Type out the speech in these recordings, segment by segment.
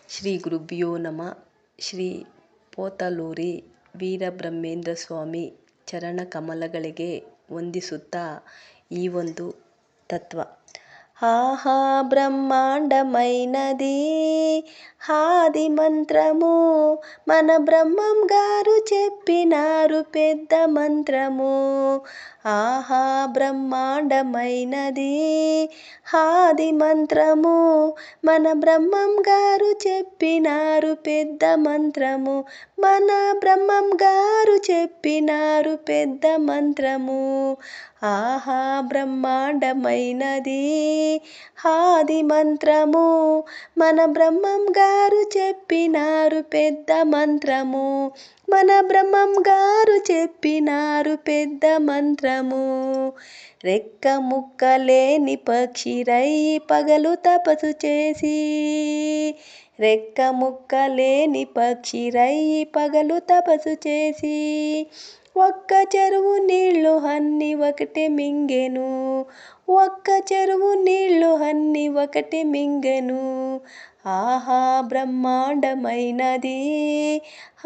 ಶ್ರೀ ಗುರುಭ್ಯೋ ನಮಃ. ಶ್ರೀ ಪೋತಲೂರಿ ವೀರಬ್ರಹ್ಮೇಂದ್ರ ಸ್ವಾಮಿ ಚರಣ ಕಮಲಗಳಿಗೆ ವಂದಿಸುತ್ತಾ ಈ ಒಂದು ತತ್ವ. ఆహా బ్రహ్మాండమైనది ఆది మంత్రము, మన బ్రహ్మం గారు చెప్పినారు పెద్ద మంత్రము. ఆహా బ్రహ్మాండమైనది ఆది మంత్రము, మన బ్రహ్మం గారు చెప్పినారు పెద్ద మంత్రము. మన బ్రహ్మం గారు చెప్పినారు పెద్ద మంత్రము. ఆహా బ్రహ్మాండమైనది ఆది మంత్రము, మన బ్రహ్మం గారు చెప్పినారు పెద్ద మంత్రము. మన బ్రహ్మం గారు చెప్పినారు పెద్ద మంత్రము. రెక్క ముక్క లేని పక్షి రై పగలు తపసు చేసి, రెక్క ముక్క లేని పక్షి రై పగలు తపసు చేసి, ఒక్క చెరువు నీళ్ళు అన్ని ఒకటే మింగెను, ఒక్క చెరువు నీళ్ళు అన్ని ఒకటే మింగెను. ఆహా బ్రహ్మాండమైనది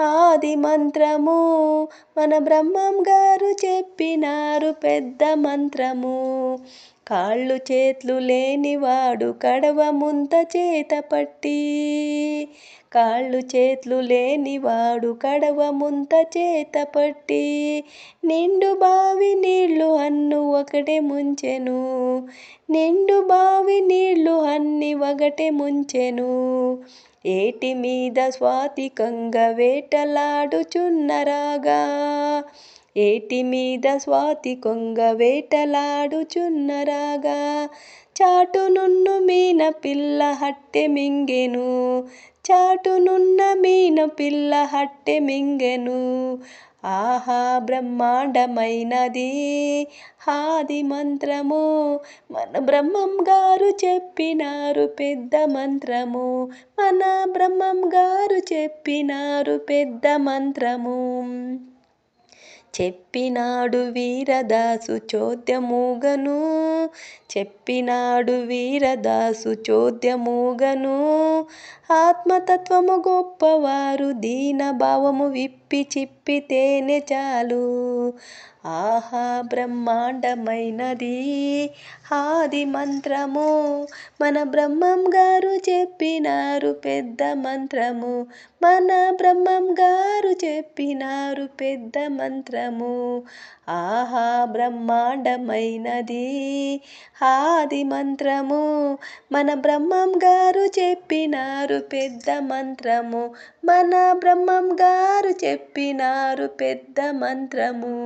ఆది మంత్రము, మన బ్రహ్మం గారు చెప్పినారు పెద్ద మంత్రము. కాళ్ళు చేతులు లేనివాడు కడవ ముంత చేత పట్టి, కాళ్ళు చేతులు లేనివాడు కడవ ముంత చేత పట్టి, నిండు బావి నీళ్ళు అన్ను ఒకటే ముంచెను, నిండు బావి నీళ్ళు అన్ని ఒకటే ముంచెను. ఏటి మీద స్వాతికంగా వేటలాడుచున్నరాగా, ఏటి మీద స్వాతి కొంగ వేటలాడుచున్నరాగా, చాటునున్న మీన పిల్ల హట్టె మింగెను, చాటునున్న మీన పిల్ల హట్టె మింగెను. ఆహా బ్రహ్మాండమైనది ఆది మంత్రము, మన బ్రహ్మం గారు చెప్పినారు పెద్ద మంత్రము. మన బ్రహ్మం గారు చెప్పినారు పెద్ద మంత్రము. చెప్పినాడు వీరదాసు చోద్యముగను, చెప్పినాడు వీరదాసు చోద్యముగను. ఆత్మతత్వము గొప్పవారు దీనభావము విప్పి చిప్పితేనే చాలు. ఆహా బ్రహ్మాండమైనది ఆది మంత్రము, మన బ్రహ్మం గారు చెప్పినారు పెద్ద మంత్రము. మన బ్రహ్మం గారు చెప్పినారు పెద్ద మంత్రము. ఆహా బ్రహ్మాండమైనది ఆది మంత్రము, మన బ్రహ్మం గారు చెప్పినారు పెద్ద మంత్రము. మన బ్రహ్మం గారు చెప్పినారు పెద్ద మంత్రము.